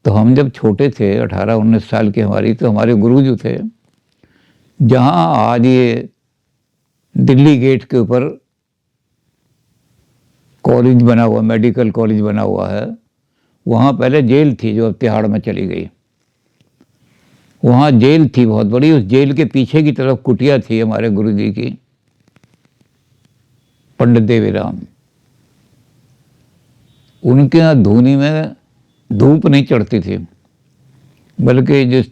तो हम जब छोटे थे 18-19 साल की हमारी, तो हमारे गुरु जो थे, जहाँ आज ये दिल्ली गेट के ऊपर कॉलेज बना हुआ, मेडिकल कॉलेज बना हुआ है, वहाँ पहले जेल थी जो अब तिहाड़ में चली गई। वहाँ जेल थी बहुत बड़ी, उस जेल के पीछे की तरफ कुटिया थी हमारे गुरुजी की, पंडित देवीराम। उनके यहाँ धूनी में धूप नहीं चढ़ती थी, बल्कि जिस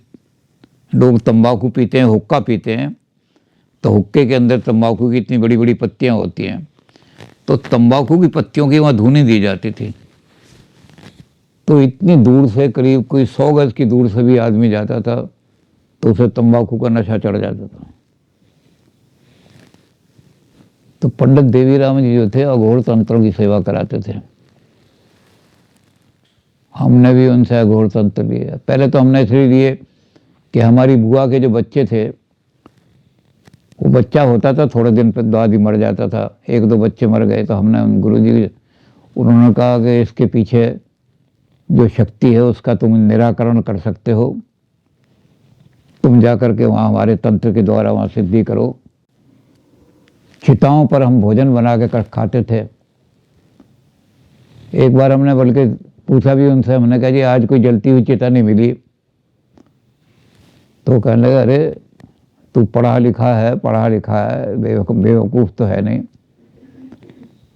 लोग तंबाकू पीते हैं, हुक्का पीते हैं, तो हुक्के के अंदर तंबाकू की इतनी बड़ी बड़ी पत्तियां होती हैं, तो तंबाकू की पत्तियों की वहाँ धूनी दी जाती थी। तो इतनी दूर से, करीब कोई 100 गज की दूर से भी आदमी जाता था तो उसे तंबाकू का नशा चढ़ जाता था। तो पंडित देवीराम जी जो थे अघोर तंत्रों की सेवा कराते थे। हमने भी उनसे अघोर तंत्र लिए। पहले तो हमने इसलिए लिए कि हमारी बुआ के जो बच्चे थे, वो बच्चा होता था, थोड़े दिन बाद ही मर जाता था, 1-2 बच्चे मर गए। तो हमने उन गुरुजी, उन्होंने कहा कि इसके पीछे जो शक्ति है उसका तुम निराकरण कर सकते हो, तुम जा करके वहाँ हमारे तंत्र के द्वारा वहाँ सिद्धि करो। चिताओं पर हम भोजन बना के खाते थे। एक बार हमने बल्कि पूछा भी उनसे, हमने कहा जी आज कोई जलती हुई चिता नहीं मिली। तो कहने लगे अरे तू पढ़ा लिखा है, बेवकूफ़ तो है नहीं।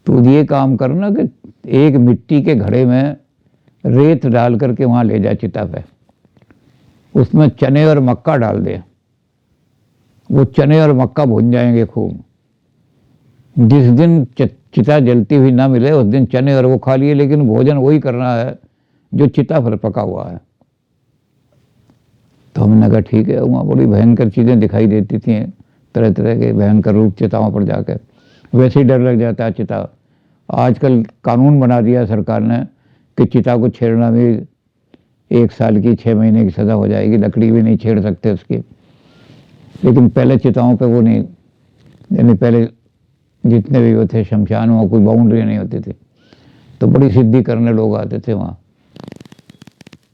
तू ये काम करना कि एक मिट्टी के घड़े में रेत डाल करके वहाँ ले जा चिता पे, उसमें चने और मक्का डाल दे, वो चने और मक्का भून जाएंगे खूब। जिस दिन चिता जलती हुई ना मिले उस दिन चने और वो खा लिए, लेकिन भोजन वही करना है जो चिता पर पका हुआ है। तो हमने कहा ठीक है। वहाँ बड़ी भयंकर चीज़ें दिखाई देती थी, तरह तरह के भयंकर रूप चिताओं पर जाकर, वैसे ही डर लग जाता है। चिता आजकल कानून बना दिया सरकार ने कि चिता को छेड़ना भी 1 साल की 6 महीने की सज़ा हो जाएगी, लकड़ी भी नहीं छेड़ सकते उसकी। लेकिन पहले चिताओं पे वो नहीं, यानी पहले जितने भी वो थे शमशान, वहाँ कोई बाउंड्री नहीं होती थी, तो बड़ी सिद्धि करने लोग आते थे वहाँ।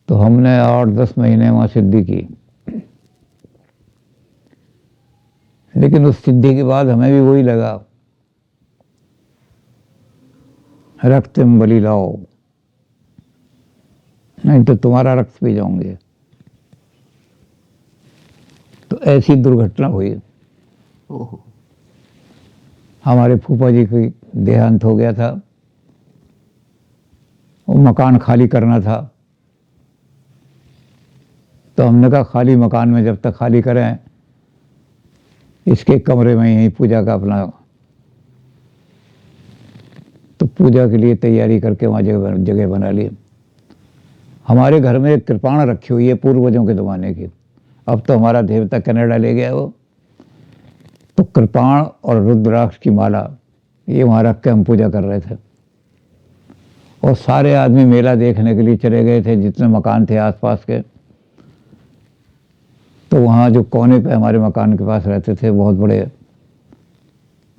तो हमने 8-10 महीने वहाँ सिद्धि की। लेकिन उस सिद्धि के बाद हमें भी वही लगा, रक्त में बलि लाओ, नहीं तो तुम्हारा रक्त पी जाओगे। तो ऐसी दुर्घटना हुई। हमारे फूफा जी की देहांत हो गया था, वो मकान खाली करना था। तो हमने कहा खाली मकान में जब तक खाली करें, इसके कमरे में यहीं पूजा का अपना, तो पूजा के लिए तैयारी करके वहाँ जगह बना ली। हमारे घर में एक कृपाण रखी हुई है पूर्वजों के ज़माने की, अब तो हमारा देवता कनाडा ले गया वो। तो कृपाण और रुद्राक्ष की माला ये वहाँ रख के हम पूजा कर रहे थे। और सारे आदमी मेला देखने के लिए चले गए थे, जितने मकान थे आसपास के। तो वहाँ जो कोने पे हमारे मकान के पास रहते थे, बहुत बड़े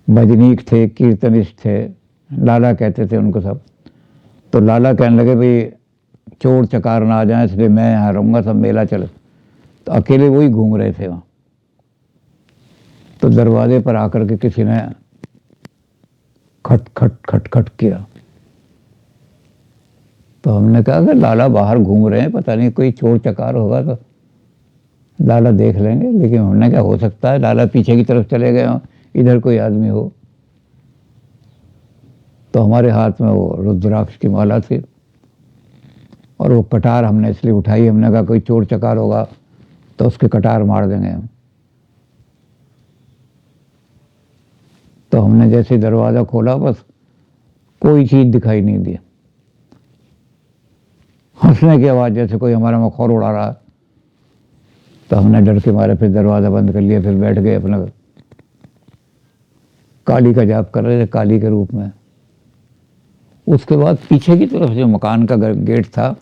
भजनीक थे, कीर्तनिष्ठ थे, लाला कहते थे उनको सब। तो लाला कहने लगे भाई चोर चकार ना आ जाए, इसलिए मैं यहाँ रहूँगा, सब मेला चले। तो अकेले वही घूम रहे थे वहाँ। तो दरवाजे पर आकर के किसी ने खट खट खट खट किया। तो हमने कहा कि लाला बाहर घूम रहे हैं, पता नहीं कोई चोर चकार होगा तो लाला देख लेंगे। लेकिन हमने क्या, हो सकता है लाला पीछे की तरफ चले गए हों, इधर कोई आदमी हो। तो हमारे हाथ में वो रुद्राक्ष की माला थी और वो कटार हमने इसलिए उठाई, हमने कहा कोई चोर चकार होगा तो उसके कटार मार देंगे हम। तो हमने जैसे दरवाज़ा खोला, बस कोई चीज़ दिखाई नहीं दी। हंसने की आवाज़, जैसे कोई हमारा मखौल उड़ा रहा है। तो हमने डर के मारे फिर दरवाज़ा बंद कर लिया, फिर बैठ गए अपना काली का जाप कर रहे थे, काली के रूप में। उसके बाद पीछे की तरफ जो मकान का गेट था,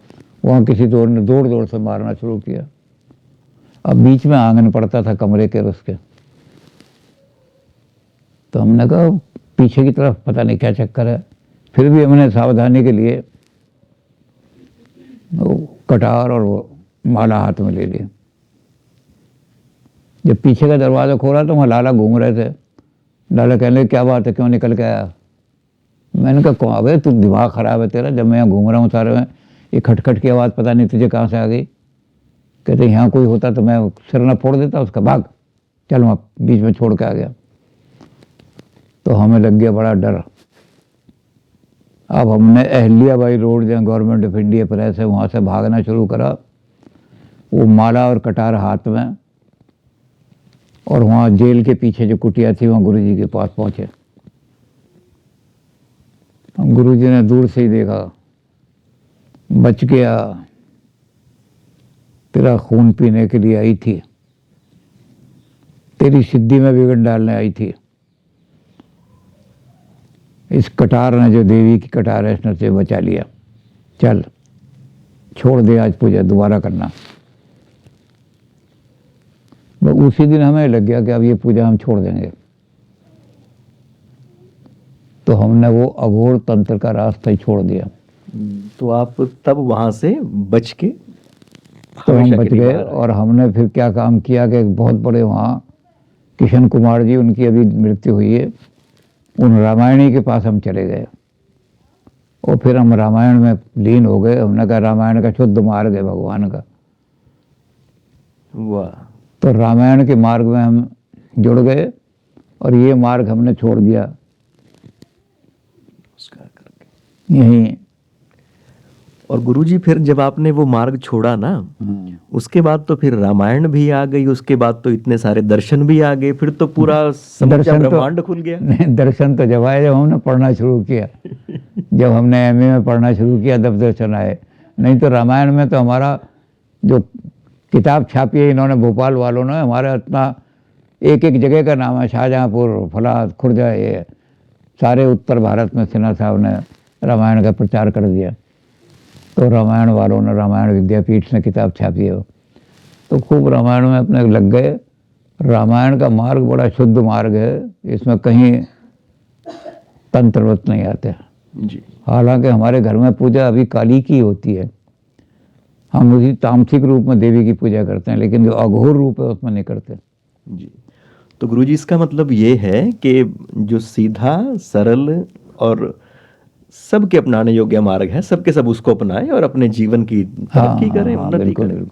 वहाँ किसी दौर ने जोर जोर से मारना शुरू किया। अब बीच में आंगन पड़ता था कमरे के उसके। तो हमने कहा पीछे की तरफ पता नहीं क्या चक्कर है। फिर भी हमने सावधानी के लिए कटार और वो माला हाथ में ले लिया। जब पीछे का दरवाज़ा खोला तो वहाँ लाला घूम रहे थे। लाला कहने लगे क्या बात है, क्यों निकल के आया? मैंने कहा कौन अबे, तू दिमाग ख़राब है तेरा, जब मैं यहाँ घूम रहा हूँ सारे में, ये खटखट की आवाज़ पता नहीं तुझे कहाँ से आ गई। कहते यहाँ कोई होता तो मैं सिर न फोड़ देता उसका, भाग। चल वहाँ बीच में छोड़ के आ गया। तो हमें लग गया बड़ा डर। अब हमने अहल्याबाई रोड जहाँ गवर्नमेंट ऑफ इंडिया प्रेस है वहाँ से भागना शुरू करा, वो माला और कटार हाथ में, और वहाँ जेल के पीछे जो कुटिया थी वहाँ गुरुजी के पास पहुँचे। गुरुजी ने दूर से ही देखा, बच गया, तेरा खून पीने के लिए आई थी, तेरी सिद्धि में विघ्न डालने आई थी। इस कटार ने, जो देवी की कटार है, इसने तुझे बचा लिया, चल छोड़ दे आज पूजा, दोबारा करना। उसी दिन हमें लग गया कि अब ये पूजा हम छोड़ देंगे। तो हमने वो अघोर तंत्र का रास्ता ही छोड़ दिया। तो आप तब वहां से बच के तो हम बच गए। और हमने फिर क्या काम किया कि बहुत बड़े वहाँ किशन कुमार जी, उनकी अभी मृत्यु हुई है, उन रामायणी के पास हम चले गए और फिर हम रामायण में लीन हो गए। हमने कहा रामायण का शुद्ध मार्ग है भगवान का। वाह। तो रामायण के मार्ग में हम जुड़ गए और ये मार्ग हमने छोड़ दिया यहीं। और गुरुजी फिर जब आपने वो मार्ग छोड़ा ना, उसके बाद तो फिर रामायण भी आ गई, उसके बाद तो इतने सारे दर्शन भी आ गए, फिर तो पूरा समूचा ब्रह्मांड खुल गया। नहीं, दर्शन तो जब आए जब हमने पढ़ना शुरू किया। जब हमने एमए में पढ़ना शुरू किया तब दर्शन आए, नहीं तो रामायण में तो हमारा जो किताब छापी है इन्होंने भोपाल वालों ने, हमारा इतना एक एक जगह का नाम है, शाहजहाँपुर, फला, खुर्जा, ये सारे उत्तर भारत में सिन्हा साहब ने रामायण का प्रचार कर दिया। तो रामायण वालों ने, रामायण विद्यापीठ ने किताब छापी है, तो खूब रामायण में अपने लग गए। रामायण का मार्ग बड़ा शुद्ध मार्ग है, इसमें कहीं तंत्रवत नहीं आते जी। हालांकि हमारे घर में पूजा अभी काली की होती है, हम उसी तामसिक रूप में देवी की पूजा करते हैं, लेकिन जो अघोर रूप है उसमें नहीं करते जी। तो गुरुजी इसका मतलब ये है कि जो सीधा सरल और सबके अपनाने योग्य मार्ग है, सबके सब उसको अपनाएं और अपने जीवन की तरक्की करें, उन्नति करें।